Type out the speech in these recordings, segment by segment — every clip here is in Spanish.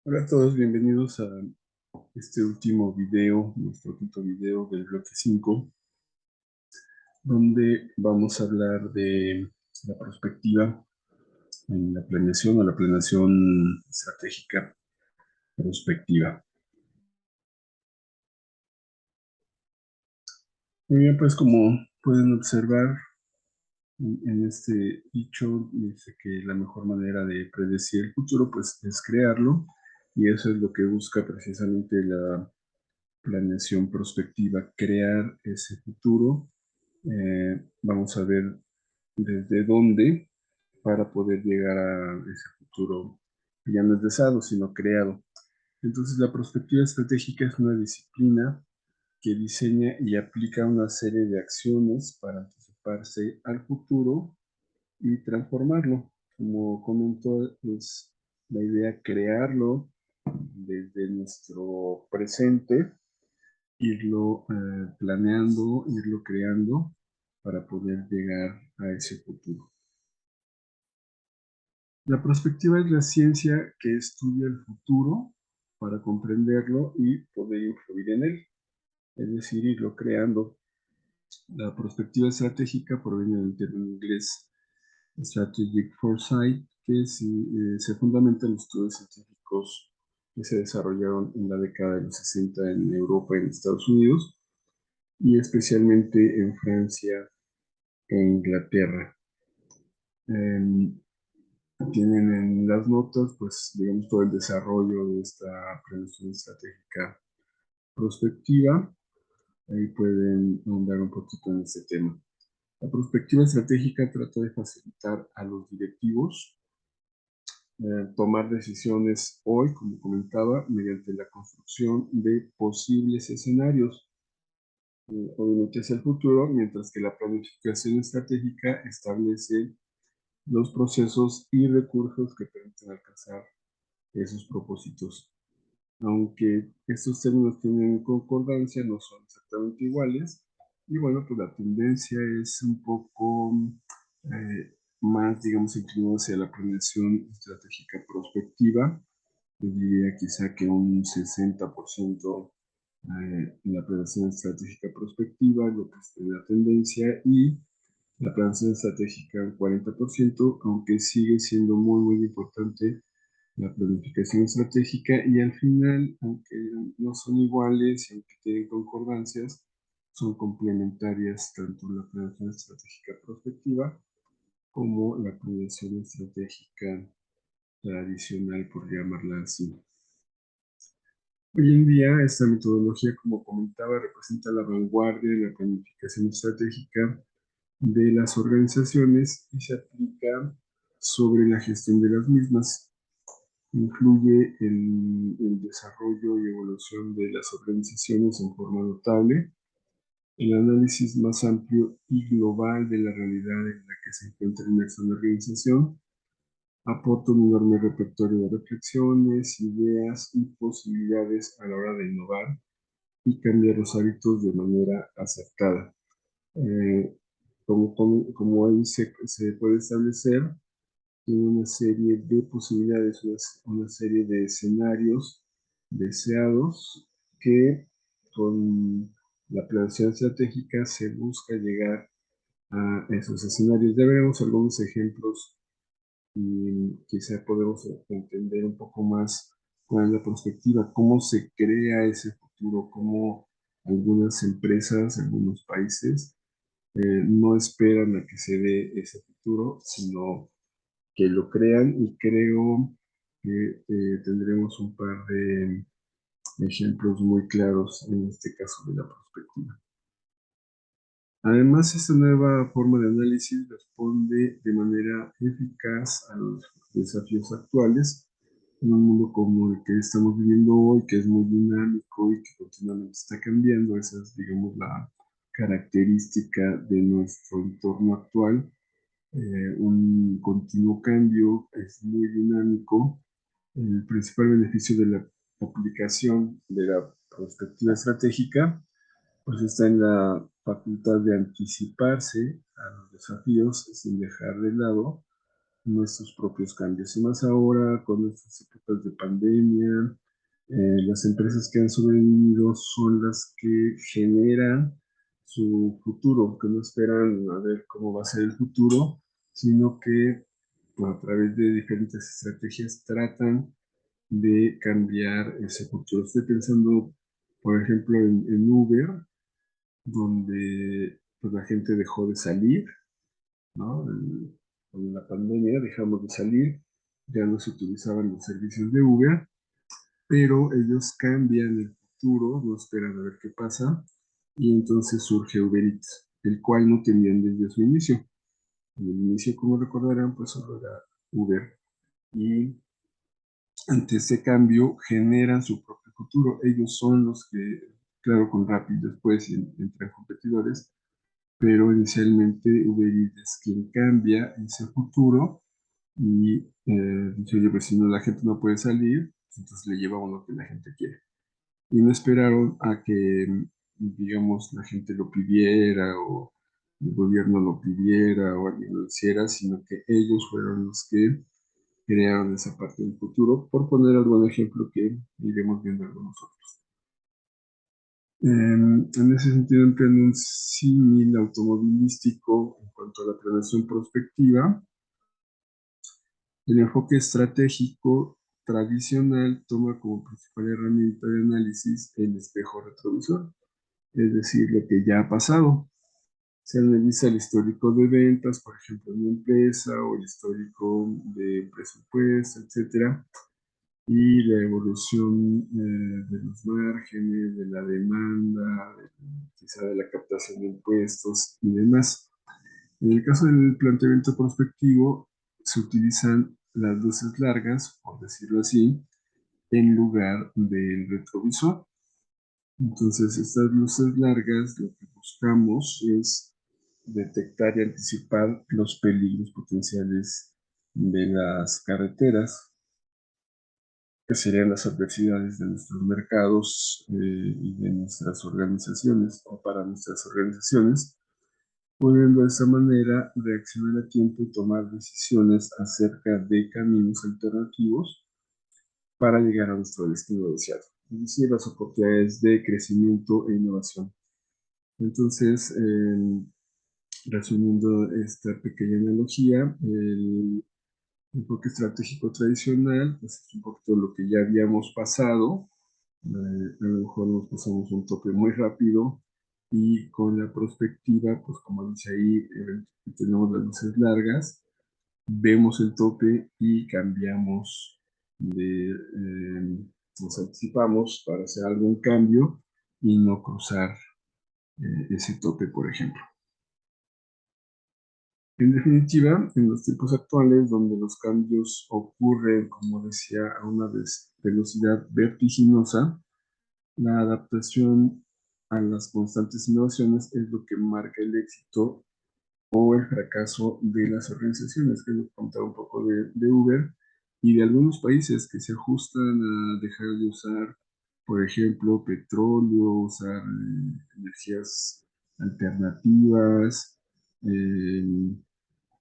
Hola a todos, bienvenidos a este último video, nuestro quinto video del bloque 5, donde vamos a hablar de la perspectiva en la planeación o la planeación estratégica prospectiva. Muy bien, pues como pueden observar en este dicho, dice que la mejor manera de predecir el futuro pues es crearlo, y eso es lo que busca precisamente la planeación prospectiva, crear ese futuro. Vamos a ver desde dónde para poder llegar a ese futuro que ya no es deseado, sino creado. Entonces, la perspectiva estratégica es una disciplina que diseña y aplica una serie de acciones para anticiparse al futuro y transformarlo. Como comentó, es la idea crearlo desde nuestro presente, irlo planeando, irlo creando para poder llegar a ese futuro. La prospectiva es la ciencia que estudia el futuro para comprenderlo y poder influir en él, es decir, irlo creando. La perspectiva estratégica proviene del término inglés Strategic Foresight, que se fundamenta en estudios científicos que se desarrollaron en la década de los 60 en Europa y en Estados Unidos, y especialmente en Francia e Inglaterra. Eh, Tienen en las notas, pues, digamos, todo el desarrollo de esta planeación estratégica prospectiva. Ahí pueden ahondar un poquito en este tema. La perspectiva estratégica trata de facilitar a los directivos tomar decisiones hoy, como comentaba, mediante la construcción de posibles escenarios, obviamente hacia el futuro, mientras que la planificación estratégica establece los procesos y recursos que permiten alcanzar esos propósitos. Aunque estos términos tienen concordancia, no son exactamente iguales. Y bueno, pues la tendencia es un poco más, digamos, inclinada hacia la planeación estratégica prospectiva. Yo diría quizá que un 60% en la planeación estratégica prospectiva, lo que es la tendencia, y la planeación estratégica un 40%, aunque sigue siendo muy, muy importante la planificación estratégica. Y al final, aunque no son iguales y aunque tienen concordancias, son complementarias tanto la planeación estratégica prospectiva como la planeación estratégica tradicional, por llamarla así. Hoy en día, esta metodología, como comentaba, representa la vanguardia de la planificación estratégica de las organizaciones y se aplica sobre la gestión de las mismas. Influye en el desarrollo y evolución de las organizaciones en forma notable. El análisis más amplio y global de la realidad en la que se encuentra inmersa una organización aporta un enorme repertorio de reflexiones, ideas y posibilidades a la hora de innovar y cambiar los hábitos de manera acertada. Eh, como ahí se puede establecer, tiene una serie de posibilidades, una serie de escenarios deseados que con la planeación estratégica se busca llegar a esos escenarios. Ya veremos algunos ejemplos y quizá podemos entender un poco más cuál es la perspectiva, cómo se crea ese futuro, cómo algunas empresas, algunos países no esperan a que se dé ese futuro, sino que lo crean, y creo que tendremos un par de ejemplos muy claros en este caso de la perspectiva. Además, esta nueva forma de análisis responde de manera eficaz a los desafíos actuales en un mundo como el que estamos viviendo hoy, que es muy dinámico y que continuamente está cambiando. Esa es, digamos, la característica de nuestro entorno actual. Un continuo cambio, es muy dinámico. El principal beneficio de la aplicación de la perspectiva estratégica pues está en la facultad de anticiparse a los desafíos sin dejar de lado nuestros propios cambios. Y más ahora, con estas épocas de pandemia, las empresas que han sobrevivido son las que generan su futuro, que no esperan a ver cómo va a ser el futuro, sino que pues, a través de diferentes estrategias tratan de cambiar ese futuro. Estoy pensando, por ejemplo, en Uber, donde pues, la gente dejó de salir, ¿no? Con la pandemia dejamos de salir, ya no se utilizaban los servicios de Uber, pero ellos cambian el futuro, no esperan a ver qué pasa, y entonces surge Uber Eats, el cual no tenían desde su inicio. En el inicio, como recordarán, pues solo era Uber, y ante ese cambio generan su propio futuro. Ellos son los que, claro, con Rappi después entran competidores, pero inicialmente Uber Eats es quien cambia ese futuro y dice, oye, pues si no, la gente no puede salir, entonces le llevamos lo que la gente quiere. Y no esperaron a que, digamos, la gente lo pidiera o el gobierno lo pidiera o alguien lo hiciera, sino que ellos fueron los que crearon esa parte del futuro, por poner algún ejemplo que iremos viendo algunos otros. En ese sentido, emprende un símil automovilístico en cuanto a la planeación prospectiva. El enfoque estratégico tradicional toma como principal herramienta de análisis el espejo retrovisor, es decir, lo que ya ha pasado. Se analiza el histórico de ventas, por ejemplo, de una empresa o el histórico de presupuesto, etcétera, y la evolución de los márgenes, de la demanda, quizá de la captación de impuestos y demás. En el caso del planteamiento prospectivo, se utilizan las luces largas, por decirlo así, en lugar del retrovisor. Entonces, estas luces largas lo que buscamos es detectar y anticipar los peligros potenciales de las carreteras, que serían las adversidades de nuestros mercados y de nuestras organizaciones o para nuestras organizaciones, pudiendo de esa manera reaccionar a tiempo y tomar decisiones acerca de caminos alternativos para llegar a nuestro destino deseado, es decir, las oportunidades de crecimiento e innovación. Entonces, resumiendo esta pequeña analogía, el enfoque estratégico tradicional pues es un poquito lo que ya habíamos pasado. A lo mejor nos pasamos un tope muy rápido y con la perspectiva, pues como dice ahí, tenemos las luces largas, vemos el tope y cambiamos nos anticipamos para hacer algún cambio y no cruzar ese tope, por ejemplo. En definitiva, en los tiempos actuales, donde los cambios ocurren, como decía, a una velocidad vertiginosa, la adaptación a las constantes innovaciones es lo que marca el éxito o el fracaso de las organizaciones, que nos contaba un poco de Uber y de algunos países que se ajustan a dejar de usar, por ejemplo, petróleo, usar energías alternativas, eh,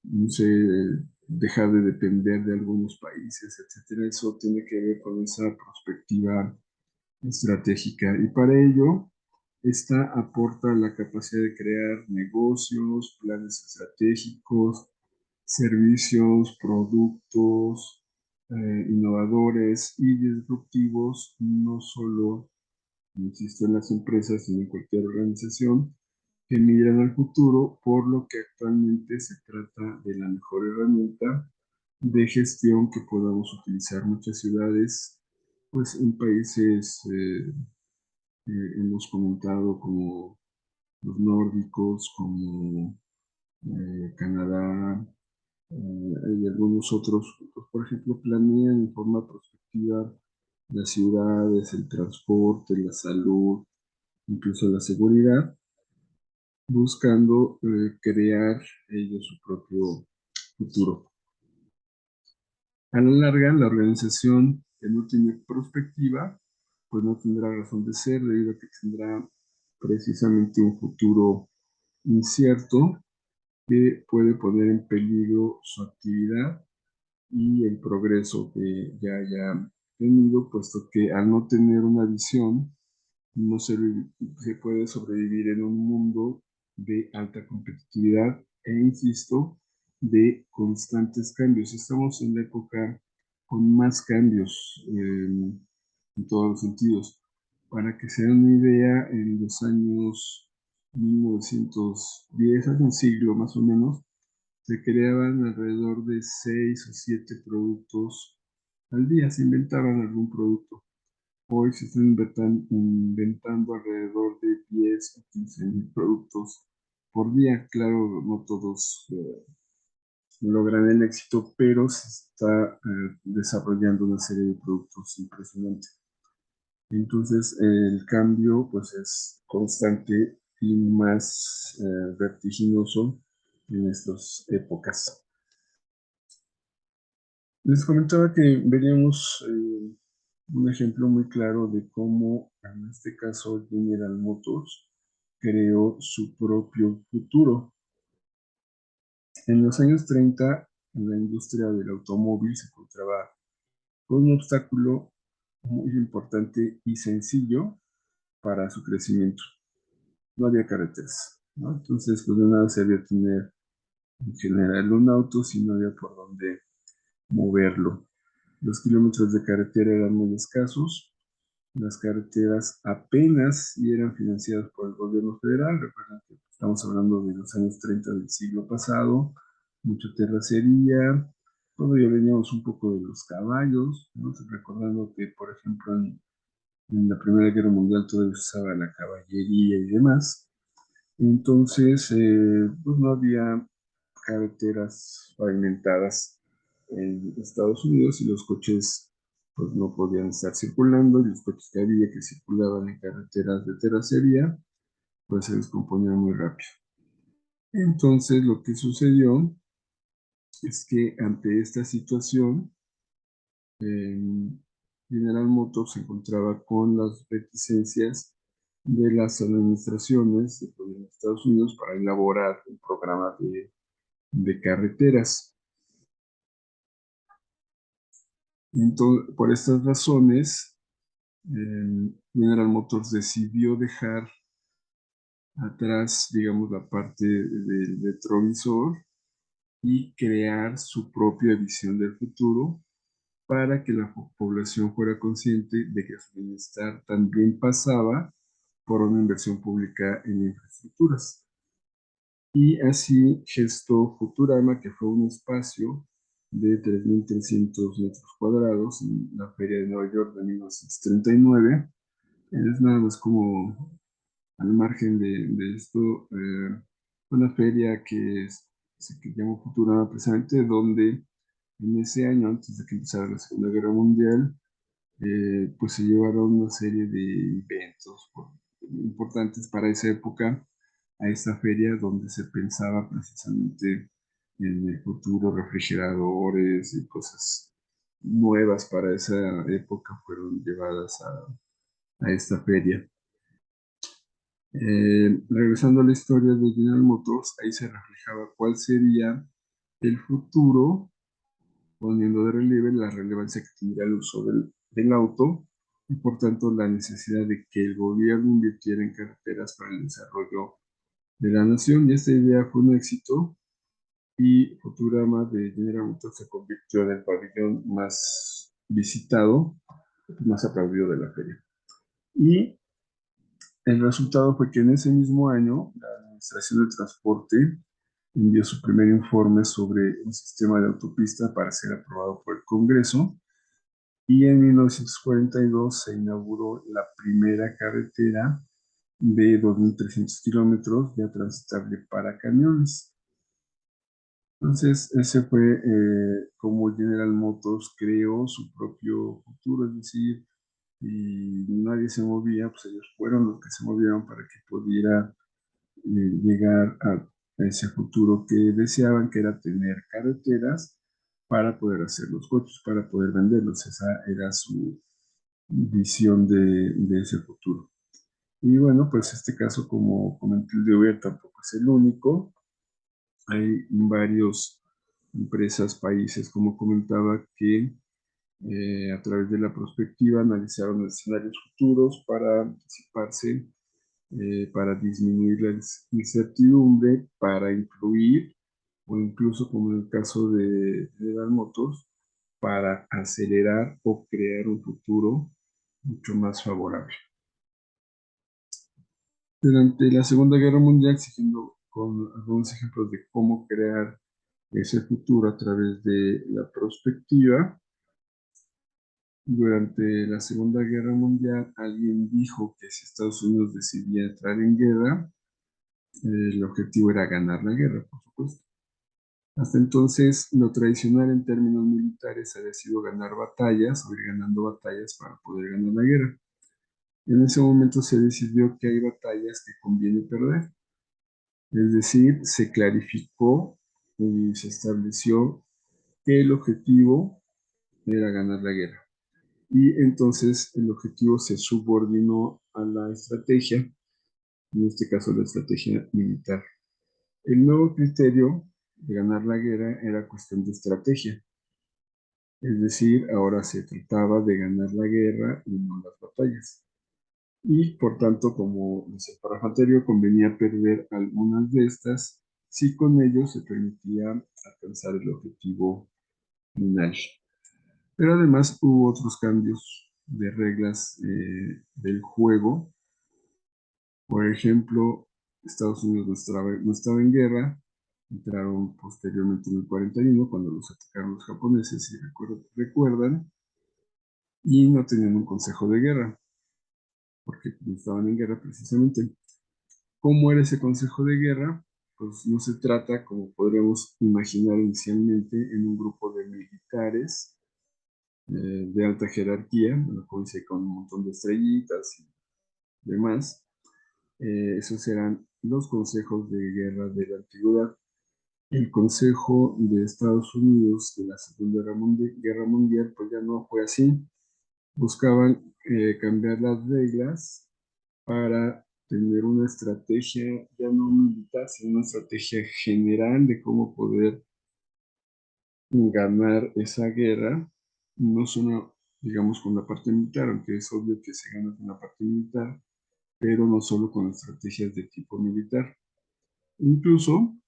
no sé, dejar de depender de algunos países, etcétera. Eso tiene que ver con esa perspectiva estratégica y para ello esta aporta la capacidad de crear negocios, planes estratégicos, servicios, productos innovadores y disruptivos, no solo, insisto, en las empresas, sino en cualquier organización que miran al futuro, por lo que actualmente se trata de la mejor herramienta de gestión que podamos utilizar muchas ciudades, pues en países hemos comentado como los nórdicos, como Canadá y algunos otros, pues, por ejemplo, planean en forma prospectiva las ciudades, el transporte, la salud, incluso la seguridad, buscando crear ellos su propio futuro. A la larga, la organización que no tiene perspectiva, pues no tendrá razón de ser debido a que tendrá precisamente un futuro incierto que puede poner en peligro su actividad y el progreso que ya haya tenido, puesto que al no tener una visión, no se puede sobrevivir en un mundo de alta competitividad e, insisto, de constantes cambios. Estamos en la época con más cambios en todos los sentidos. Para que se den una idea, en los años 1910, hace un siglo más o menos, se creaban alrededor de 6 o 7 productos al día, se inventaban algún producto. Hoy se están inventando alrededor de 10 o 15 mil productos por día. Claro, no todos logran el éxito, pero se está desarrollando una serie de productos impresionantes. Entonces, el cambio pues es constante y más vertiginoso en estas épocas. Les comentaba que veríamos un ejemplo muy claro de cómo, en este caso, General Motors creó su propio futuro. En los años 30, la industria del automóvil se encontraba con un obstáculo muy importante y sencillo para su crecimiento. No había carreteras, ¿no? Entonces, pues de nada servía tener en general un auto si no había por dónde moverlo. Los kilómetros de carretera eran muy escasos. Las carreteras apenas y eran financiadas por el gobierno federal. Recuerden que estamos hablando de los años 30 del siglo pasado, mucha terracería, todavía veníamos un poco de los caballos, ¿no? Recordando que, por ejemplo, en la Primera Guerra Mundial todavía se usaba la caballería y demás. Entonces, pues no había carreteras pavimentadas en Estados Unidos y los coches pues no podían estar circulando y los coches que había que circulaban en carreteras de terracería pues se descomponían muy rápido. Entonces lo que sucedió es que ante esta situación General Motors se encontraba con las reticencias de las administraciones de Estados Unidos para elaborar un programa de carreteras. Entonces, por estas razones, General Motors decidió dejar atrás, digamos, la parte del retrovisor y crear su propia visión del futuro para que la población fuera consciente de que su bienestar también pasaba por una inversión pública en infraestructuras. Y así gestó Futurama, que fue un espacio de 3.300 metros cuadrados en la Feria de Nueva York de 1939. Es nada más como al margen de esto, una feria que llamó Futurama precisamente, donde en ese año, antes de que empezara la Segunda Guerra Mundial, pues se llevaron una serie de eventos importantes para esa época a esta feria donde se pensaba precisamente en el futuro, refrigeradores y cosas nuevas para esa época fueron llevadas a esta feria. Regresando a la historia de General Motors, ahí se reflejaba cuál sería el futuro, poniendo de relieve la relevancia que tendría el uso del auto y por tanto la necesidad de que el gobierno invirtiera en carreteras para el desarrollo de la nación. Y esta idea fue un éxito y Futurama de General Motors se convirtió en el pabellón más visitado, más aplaudido de la feria. Y el resultado fue que en ese mismo año la Administración de Transporte envió su primer informe sobre un sistema de autopista para ser aprobado por el Congreso y en 1942 se inauguró la primera carretera de 2.300 kilómetros ya transitable para camiones. Entonces, ese fue como General Motors creó su propio futuro, es decir, y nadie se movía, pues ellos fueron los que se movieron para que pudiera llegar a ese futuro que deseaban, que era tener carreteras para poder hacer los coches, para poder venderlos. Esa era su visión de ese futuro. Y bueno, pues este caso, como comenté, el de Uber tampoco es el único. Hay varios empresas, países, como comentaba, que a través de la prospectiva analizaron escenarios futuros para anticiparse, para disminuir la incertidumbre, para influir, o incluso como en el caso de General Motors, para acelerar o crear un futuro mucho más favorable. Durante la Segunda Guerra Mundial, siguiendo con algunos ejemplos de cómo crear ese futuro a través de la prospectiva, durante la Segunda Guerra Mundial alguien dijo que si Estados Unidos decidía entrar en guerra, el objetivo era ganar la guerra, por supuesto. Hasta entonces, lo tradicional en términos militares había sido ganar batallas o ir ganando batallas para poder ganar la guerra. En ese momento se decidió que hay batallas que conviene perder. Es decir, se clarificó y se estableció que el objetivo era ganar la guerra. Y entonces el objetivo se subordinó a la estrategia, en este caso la estrategia militar. El nuevo criterio de ganar la guerra era cuestión de estrategia. Es decir, ahora se trataba de ganar la guerra y no las batallas. Y por tanto, como dice el párrafo anterior, convenía perder algunas de estas si con ello se permitía alcanzar el objetivo final. Pero además hubo otros cambios de reglas del juego. Por ejemplo, Estados Unidos no estaba en guerra, entraron posteriormente en el 41 cuando los atacaron los japoneses, si recuerdan, y no tenían un consejo de guerra, porque no estaban en guerra precisamente. ¿Cómo era ese consejo de guerra? Pues no se trata, como podríamos imaginar inicialmente, en un grupo de militares de alta jerarquía, como dice, con un montón de estrellitas y demás. Esos eran los consejos de guerra de la antigüedad. El Consejo de Estados Unidos de la Segunda Guerra Mundial, pues ya no fue así. Buscaban cambiar las reglas para tener una estrategia ya no militar, sino una estrategia general de cómo poder ganar esa guerra, no solo, digamos, con la parte militar, aunque es obvio que se gana con la parte militar, pero no solo con estrategias de tipo militar. Incluso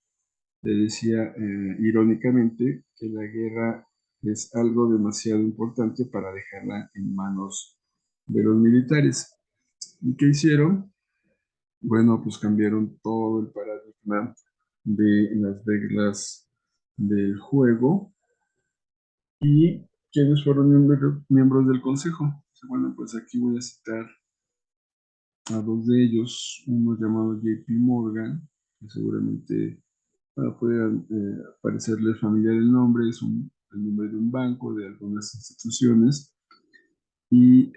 le decía irónicamente que la guerra es algo demasiado importante para dejarla en manos de los militares. ¿Y qué hicieron? Bueno, pues cambiaron todo el paradigma de las reglas del juego. ¿Y quiénes fueron miembros del consejo? Bueno, pues aquí voy a citar a dos de ellos, uno llamado JP Morgan, que seguramente puede parecerles familiar el nombre, es el nombre de un banco, de algunas instituciones, y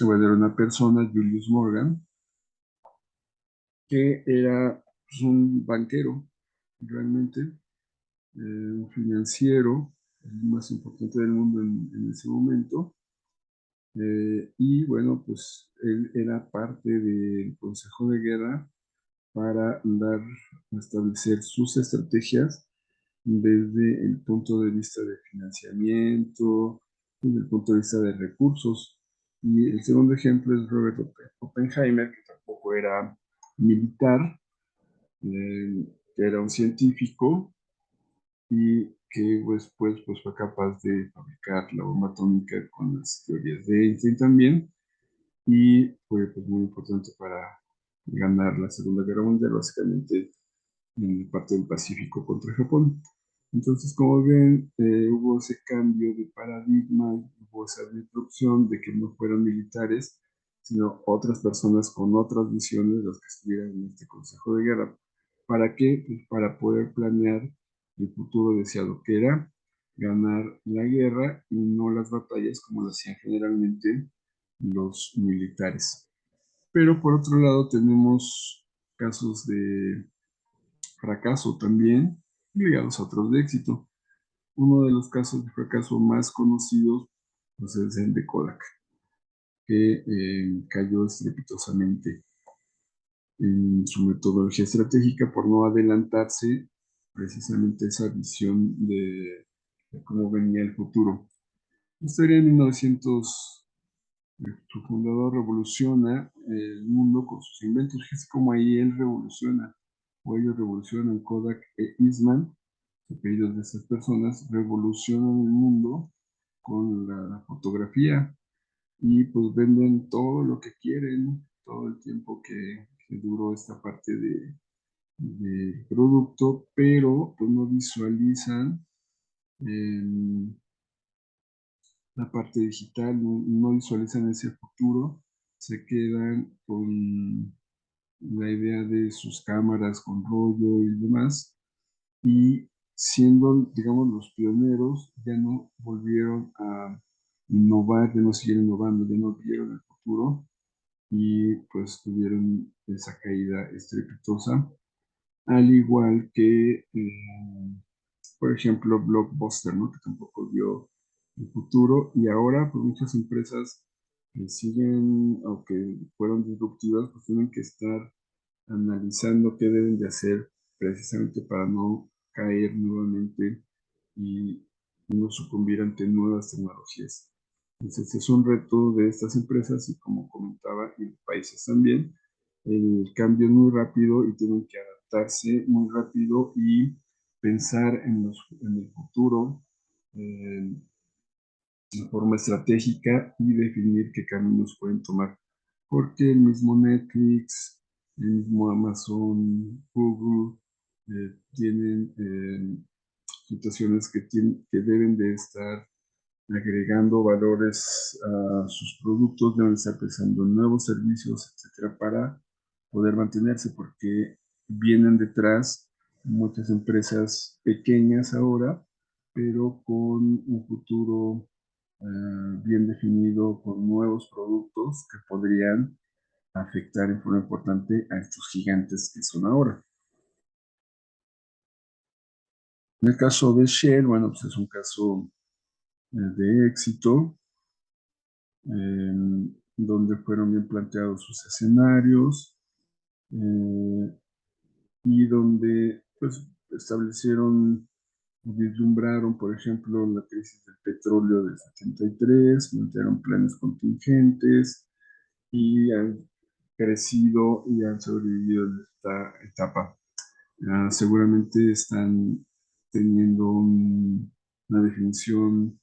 bueno, era una persona, Julius Morgan, que era pues, un banquero, realmente, un financiero, el más importante del mundo en ese momento. Y bueno, pues él era parte del Consejo de Guerra para establecer sus estrategias desde el punto de vista de financiamiento, desde el punto de vista de recursos. Y el segundo ejemplo es Robert Oppenheimer, que tampoco era militar, que era un científico y que después pues, fue capaz de fabricar la bomba atómica con las teorías de Einstein también, y fue pues, muy importante para ganar la Segunda Guerra Mundial, básicamente en parte del Pacífico contra Japón. Entonces, como ven, hubo ese cambio de paradigma, hubo esa disrupción de que no fueran militares, sino otras personas con otras visiones las que estuvieran en este Consejo de Guerra. ¿Para qué? Pues para poder planear el futuro deseado, que era ganar la guerra y no las batallas como lo hacían generalmente los militares. Pero por otro lado tenemos casos de fracaso también, ligados a otros de éxito. Uno de los casos de fracaso más conocidos pues, es el de Kodak, que cayó estrepitosamente en su metodología estratégica por no adelantarse precisamente esa visión de cómo venía el futuro. Estaría en 1900, su fundador revoluciona el mundo con sus inventos. Es como ahí él revoluciona, o ellos revolucionan, Kodak e Eastman, apellidos de esas personas, revolucionan el mundo con la fotografía y pues venden todo lo que quieren, todo el tiempo que duró esta parte de producto, pero pues no visualizan eh, la parte digital, no visualizan ese futuro, se quedan con la idea de sus cámaras con rollo y demás, y siendo, digamos, los pioneros, ya no volvieron a innovar, ya no siguieron innovando, ya no vieron el futuro y pues tuvieron esa caída estrepitosa, al igual que por ejemplo, Blockbuster, ¿no? Que tampoco vio el futuro y ahora pues muchas empresas que siguen, aunque fueron disruptivas, pues tienen que estar analizando qué deben de hacer precisamente para no caer nuevamente y no sucumbir ante nuevas tecnologías. Entonces es un reto de estas empresas y como comentaba, y países también, el cambio es muy rápido y tienen que adaptarse muy rápido y pensar en el futuro eh, de forma estratégica y definir qué caminos pueden tomar. Porque el mismo Netflix, el mismo Amazon, Google, tienen situaciones que deben de estar agregando valores a sus productos, deben estar pensando en nuevos servicios, etcétera, para poder mantenerse, porque vienen detrás muchas empresas pequeñas ahora, pero con un futuro bien definido, con nuevos productos que podrían afectar en forma importante a estos gigantes que son ahora. En el caso de Shell, bueno, pues es un caso de éxito, donde fueron bien planteados sus escenarios eh, y donde pues establecieron, vislumbraron, por ejemplo, la crisis del petróleo del 73, plantearon planes contingentes y han crecido y han sobrevivido en esta etapa. Seguramente están teniendo una definición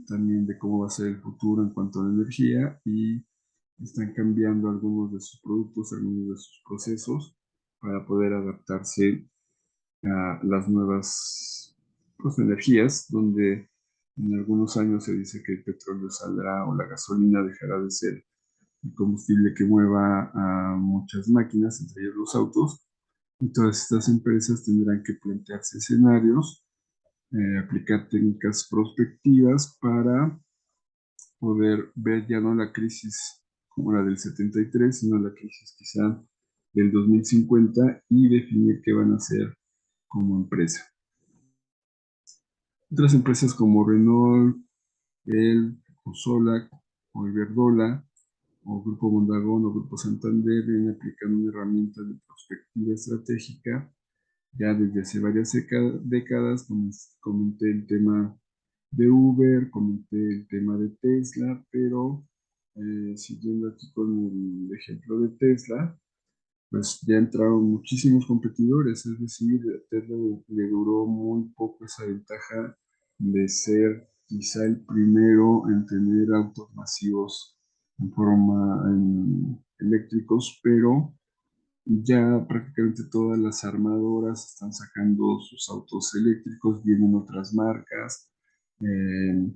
también de cómo va a ser el futuro en cuanto a la energía y están cambiando algunos de sus productos, algunos de sus procesos para poder adaptarse a las nuevas pues, energías, donde en algunos años se dice que el petróleo saldrá o la gasolina dejará de ser el combustible que mueva a muchas máquinas, entre ellos los autos, y todas estas empresas tendrán que plantearse escenarios, aplicar técnicas prospectivas para poder ver ya no la crisis como la del 73, sino la crisis quizá del 2050 y definir qué van a hacer como empresa. Otras empresas como Renault, El, o Solac, o Iberdrola, o Grupo Mondragón o Grupo Santander vienen aplicando una herramienta de prospectiva estratégica ya desde hace varias décadas. Como comenté el tema de Uber, comenté el tema de Tesla, pero siguiendo aquí con el ejemplo de Tesla, pues ya entraron muchísimos competidores, es decir, a Tesla le duró muy poco esa ventaja de ser quizá el primero en tener autos masivos en forma eléctricos, pero ya prácticamente todas las armadoras están sacando sus autos eléctricos, vienen otras marcas. eh,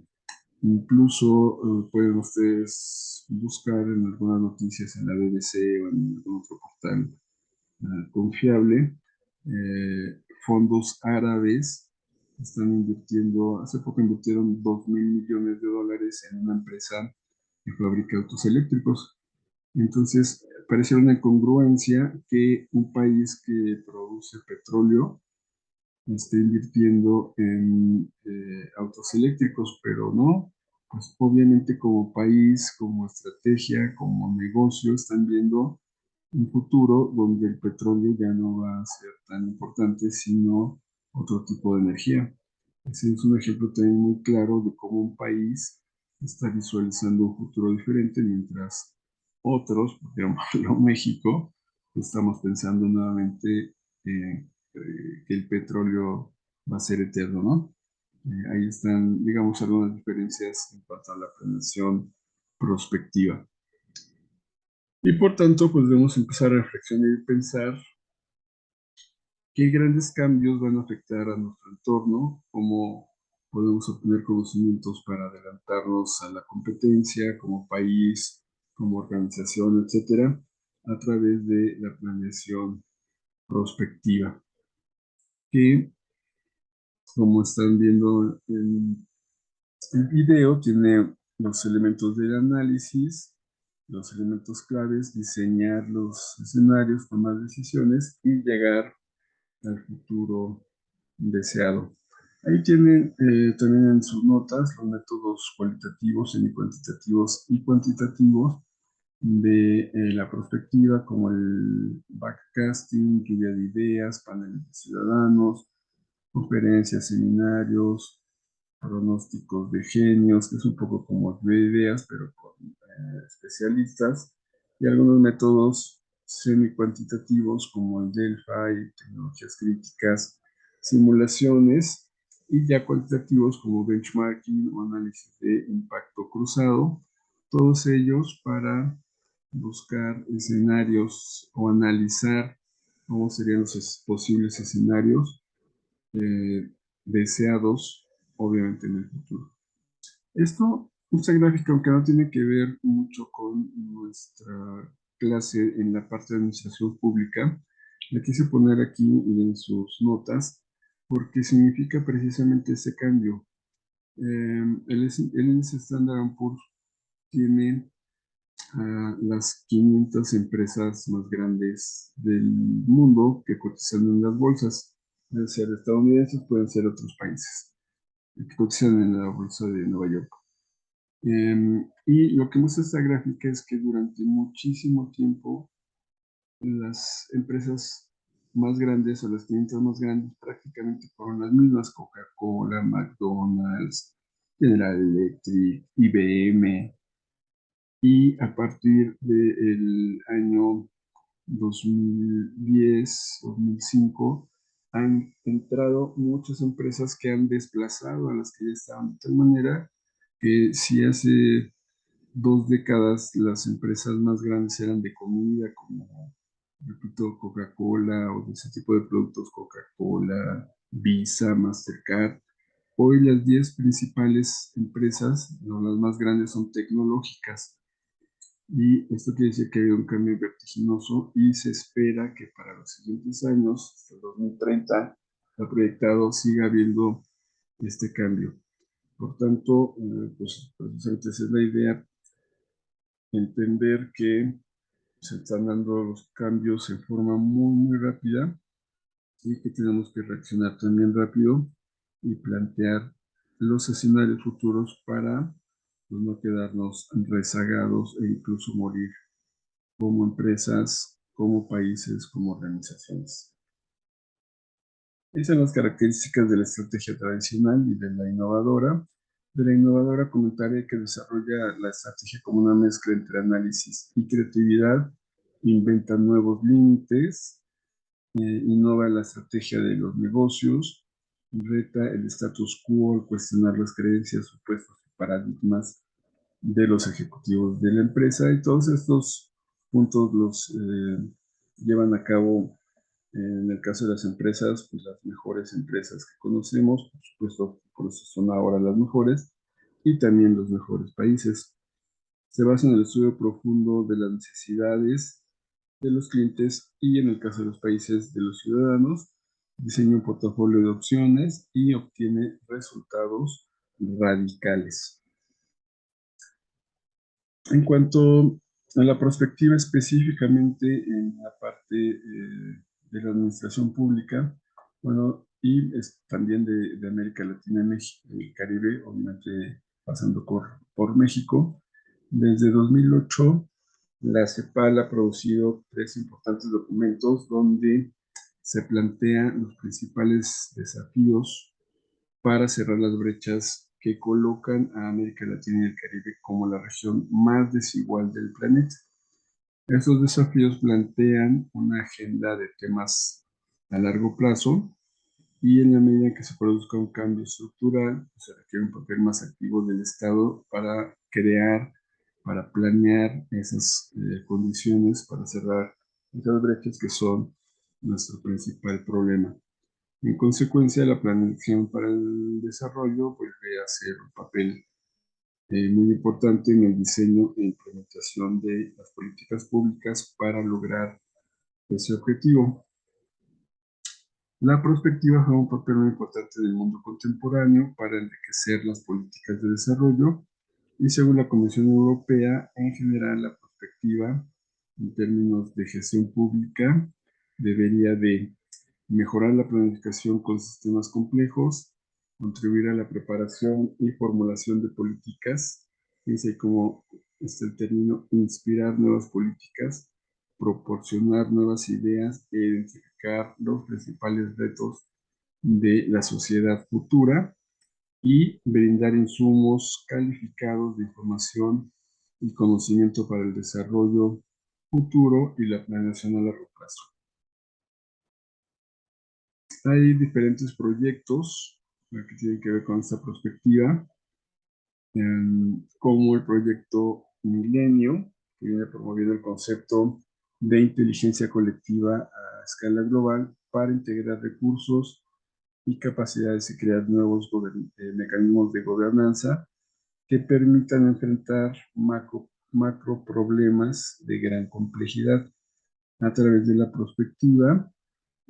Incluso pueden ustedes buscar en algunas noticias en la BBC o en algún otro portal confiable. Fondos árabes están invirtiendo, hace poco invirtieron 2.000 millones de dólares en una empresa que fabrica autos eléctricos. Entonces, parece una incongruencia que un país que produce petróleo esté invirtiendo en autos eléctricos, pero no, pues obviamente como país, como estrategia, como negocio, están viendo un futuro donde el petróleo ya no va a ser tan importante, sino otro tipo de energía. Ese es un ejemplo también muy claro de cómo un país está visualizando un futuro diferente, mientras otros, por ejemplo México, estamos pensando nuevamente que el petróleo va a ser eterno, ¿no? Ahí están, digamos, algunas diferencias en cuanto a la planeación prospectiva. Y por tanto, pues debemos empezar a reflexionar y pensar qué grandes cambios van a afectar a nuestro entorno, cómo podemos obtener conocimientos para adelantarnos a la competencia como país, como organización, etcétera, a través de la planeación prospectiva, que como están viendo en el video, tiene los elementos del análisis, los elementos claves, diseñar los escenarios, tomar decisiones y llegar al futuro deseado. Ahí tienen también en sus notas los métodos cualitativos, semi-cuantitativos y cuantitativos de la perspectiva, como el backcasting, lluvia de ideas, paneles de ciudadanos, conferencias, seminarios, pronósticos de genios, que es un poco como lluvia de ideas, pero con especialistas, y algunos métodos semi-cuantitativos como el Delphi, tecnologías críticas, simulaciones, y ya cuantitativos como benchmarking o análisis de impacto cruzado, todos ellos para buscar escenarios o analizar cómo serían los posibles escenarios eh, deseados, obviamente, en el futuro. Esta gráfica, aunque no tiene que ver mucho con nuestra clase en la parte de administración pública, la quise poner aquí en sus notas porque significa precisamente ese cambio. El índice Standard & Poor's tiene a las 500 empresas más grandes del mundo que cotizan en las bolsas. Pueden ser estadounidenses, pueden ser otros países que cotizan en la bolsa de Nueva York. Y lo que muestra esta gráfica es que durante muchísimo tiempo las empresas más grandes o las 500 más grandes prácticamente fueron las mismas: Coca-Cola, McDonald's, General Electric, IBM, y a partir del año 2010, 2005, han entrado muchas empresas que han desplazado a las que ya estaban, de tal manera que si hace 2 décadas las empresas más grandes eran de comida, como, repito, Coca-Cola o de ese tipo de productos, Coca-Cola, Visa, Mastercard. Hoy las 10 principales empresas, no, las más grandes, son tecnológicas. Y esto quiere decir que ha habido un cambio vertiginoso y se espera que para los siguientes años, hasta el 2030, ha proyectado, siga habiendo este cambio. Por tanto, pues precisamente esa es la idea: entender que se están dando los cambios en forma muy, muy rápida y que tenemos que reaccionar también rápido y plantear los escenarios futuros para pues, no quedarnos rezagados e incluso morir como empresas, como países, como organizaciones. Esas son las características de la estrategia tradicional y de la innovadora. De la innovadora comentaré que desarrolla la estrategia como una mezcla entre análisis y creatividad, inventa nuevos límites, innova la estrategia de los negocios, reta el status quo al cuestionar las creencias, supuestos y paradigmas de los ejecutivos de la empresa, y todos estos puntos los llevan a cabo, en el caso de las empresas, pues las mejores empresas que conocemos, por supuesto, por eso son ahora las mejores, y también los mejores países. Se basa en el estudio profundo de las necesidades de los clientes y, en el caso de los países, de los ciudadanos, diseña un portafolio de opciones y obtiene resultados radicales. En cuanto a la perspectiva específicamente en la parte de la administración pública, bueno, y también de América Latina y México, el Caribe, obviamente pasando por México, desde 2008 la CEPAL ha producido 3 importantes documentos donde se plantean los principales desafíos para cerrar las brechas que colocan a América Latina y el Caribe como la región más desigual del planeta. Estos desafíos plantean una agenda de temas a largo plazo y en la medida en que se produzca un cambio estructural, pues, se requiere un papel más activo del Estado para crear, para planear esas condiciones para cerrar esas brechas que son nuestro principal problema. En consecuencia, la planeación para el desarrollo vuelve a ser un papel muy importante en el diseño e implementación de las políticas públicas para lograr ese objetivo. La prospectiva juega un papel muy importante en el mundo contemporáneo para enriquecer las políticas de desarrollo y según la Comisión Europea, en general la prospectiva en términos de gestión pública debería de mejorar la planificación con sistemas complejos, contribuir a la preparación y formulación de políticas, fíjense cómo está el término, inspirar nuevas políticas, proporcionar nuevas ideas e identificar los principales retos de la sociedad futura y brindar insumos calificados de información y conocimiento para el desarrollo futuro y la planeación a largo plazo. Hay diferentes proyectos que tienen que ver con esta perspectiva, como el proyecto Milenio, que viene promoviendo el concepto de inteligencia colectiva a escala global para integrar recursos y capacidades y crear nuevos mecanismos de gobernanza que permitan enfrentar macro problemas de gran complejidad a través de la perspectiva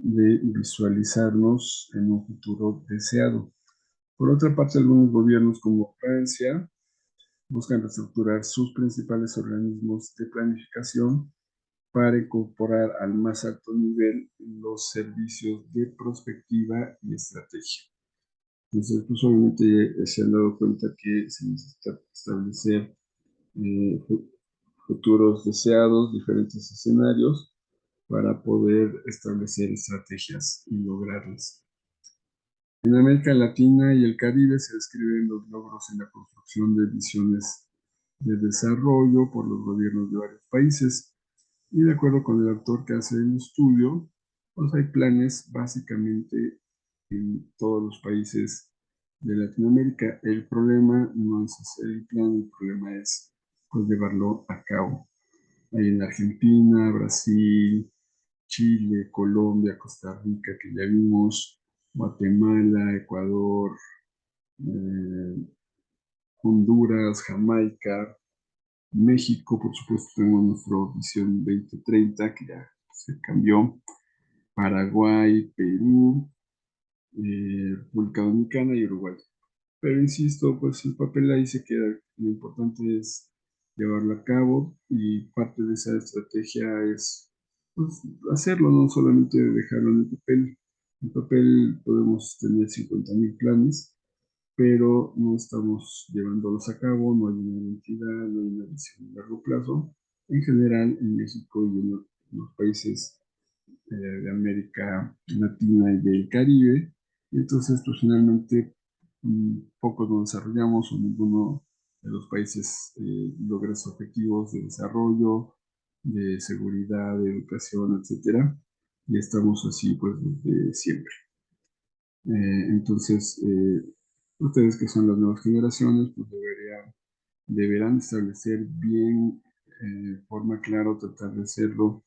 de visualizarnos en un futuro deseado. Por otra parte, algunos gobiernos como Francia buscan reestructurar sus principales organismos de planificación para incorporar al más alto nivel los servicios de prospectiva y estrategia. Entonces, pues obviamente se han dado cuenta que se necesita establecer eh, futuros deseados, diferentes escenarios para poder establecer estrategias y lograrlas. En América Latina y el Caribe se describen los logros en la construcción de visiones de desarrollo por los gobiernos de varios países. Y de acuerdo con el autor que hace el estudio, pues hay planes básicamente en todos los países de Latinoamérica. El problema no es hacer el plan, el problema es pues, llevarlo a cabo. Hay en Argentina, Brasil, Chile, Colombia, Costa Rica, que ya vimos, Guatemala, Ecuador, eh, Honduras, Jamaica, México, por supuesto, tenemos nuestra visión 2030, que ya se cambió, Paraguay, Perú, República Dominicana y Uruguay. Pero insisto, pues el papel ahí se queda. Lo importante es llevarlo a cabo y parte de esa estrategia es pues, hacerlo, no solamente dejarlo en el papel. En el papel podemos tener 50.000 planes, pero no estamos llevándolos a cabo, no hay una identidad, no hay una visión a largo plazo. En general, en México y en los países de América Latina y del Caribe. Y entonces, pues finalmente, pocos nos desarrollamos o ninguno de los países logra sus objetivos de desarrollo, de seguridad, de educación, etcétera. Y estamos así, pues, desde siempre. Entonces, ustedes que son las nuevas generaciones, pues deberán establecer bien, de forma clara, tratar de hacerlo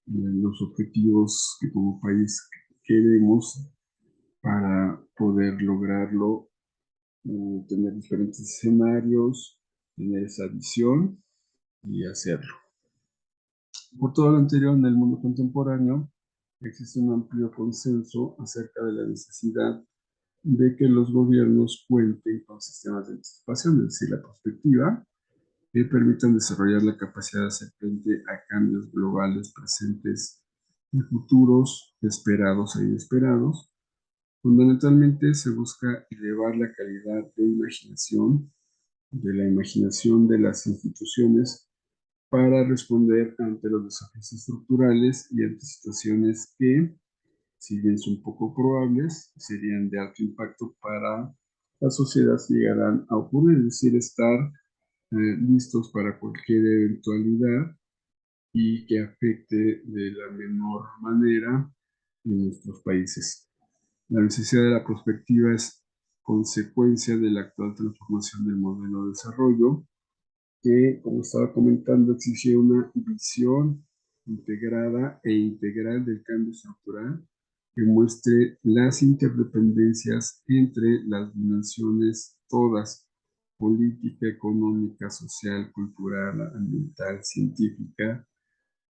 los objetivos que como país queremos para poder lograrlo, tener diferentes escenarios, tener esa visión y hacerlo. Por todo lo anterior, en el mundo contemporáneo existe un amplio consenso acerca de la necesidad de que los gobiernos cuenten con sistemas de anticipación, es decir, la perspectiva, que permitan desarrollar la capacidad de hacer frente a cambios globales presentes y futuros esperados e inesperados. Fundamentalmente se busca elevar la calidad de la imaginación de las instituciones para responder ante los desafíos estructurales y ante situaciones que si bien son poco probables, serían de alto impacto para la sociedad si llegarán a ocurrir, es decir, estar listos para cualquier eventualidad y que afecte de la menor manera en nuestros países. La necesidad de la prospectiva es consecuencia de la actual transformación del modelo de desarrollo, que, como estaba comentando, exige una visión integrada e integral del cambio estructural que muestre las interdependencias entre las dimensiones todas, política, económica, social, cultural, ambiental, científica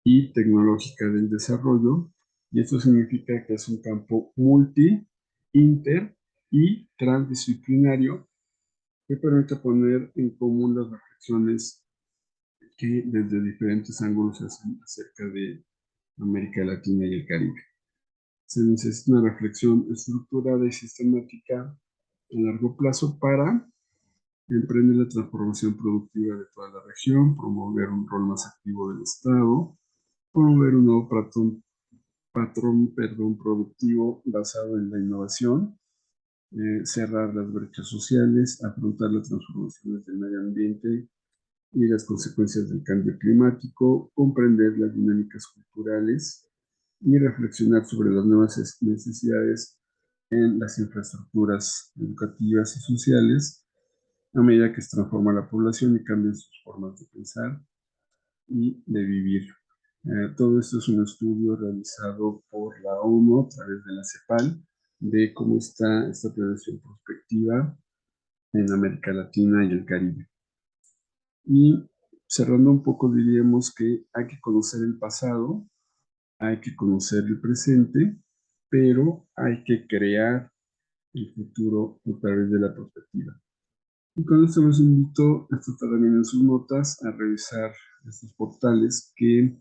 y tecnológica del desarrollo. Y esto significa que es un campo multi, inter y transdisciplinario que permite poner en común las reflexiones que desde diferentes ángulos se hacen acerca de América Latina y el Caribe. Se necesita una reflexión estructurada y sistemática a largo plazo para emprender la transformación productiva de toda la región, promover un rol más activo del Estado, promover un nuevo patrón productivo basado en la innovación, cerrar las brechas sociales, afrontar las transformaciones del medio ambiente y las consecuencias del cambio climático, comprender las dinámicas culturales y reflexionar sobre las nuevas necesidades en las infraestructuras educativas y sociales a medida que se transforma la población y cambian sus formas de pensar y de vivir. Todo esto es un estudio realizado por la ONU a través de la CEPAL de cómo está esta prevención prospectiva en América Latina y el Caribe. Y cerrando un poco, diríamos que hay que conocer el pasado, hay que conocer el presente, pero hay que crear el futuro a través de la perspectiva. Y con esto los invito, esto también en sus notas, a revisar estos portales que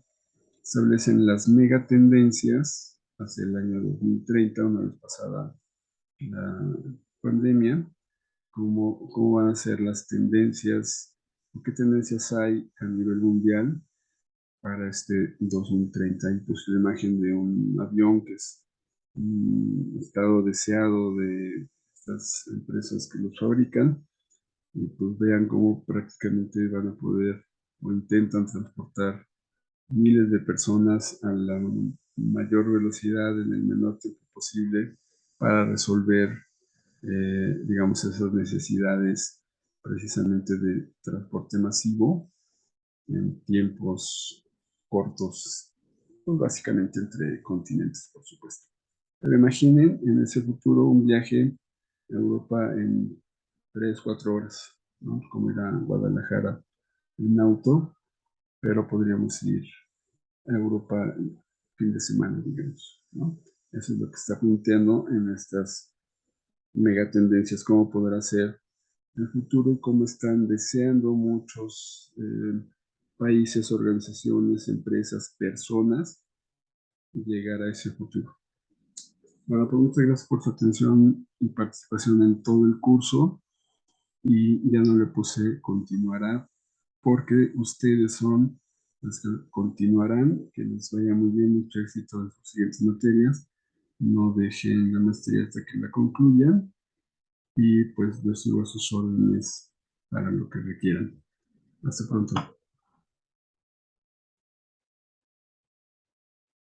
establecen las megatendencias hacia el año 2030, una vez pasada la pandemia, cómo van a ser las tendencias, qué tendencias hay a nivel mundial para este 2030. Y puse la imagen de un avión que es un estado deseado de estas empresas que los fabrican, y pues vean cómo prácticamente van a poder o intentan transportar miles de personas a la mayor velocidad en el menor tiempo posible para resolver, digamos, esas necesidades precisamente de transporte masivo en tiempos cortos, pues básicamente entre continentes, por supuesto. Pero imaginen en ese futuro un viaje a Europa en 3, 4 horas, ¿no? Como ir a Guadalajara en auto, pero podríamos ir a Europa el fin de semana, digamos, ¿no? Eso es lo que está planteando en estas megatendencias, cómo podrá ser el futuro y cómo están deseando muchos países, organizaciones, empresas, personas llegar a ese futuro. Bueno, pues muchas gracias por su atención y participación en todo el curso, y ya no le puse continuará porque ustedes son los que continuarán. Que les vaya muy bien, mucho éxito en sus siguientes materias. No dejen la maestría hasta que la concluyan y pues yo sigo a sus órdenes para lo que requieran. Hasta pronto.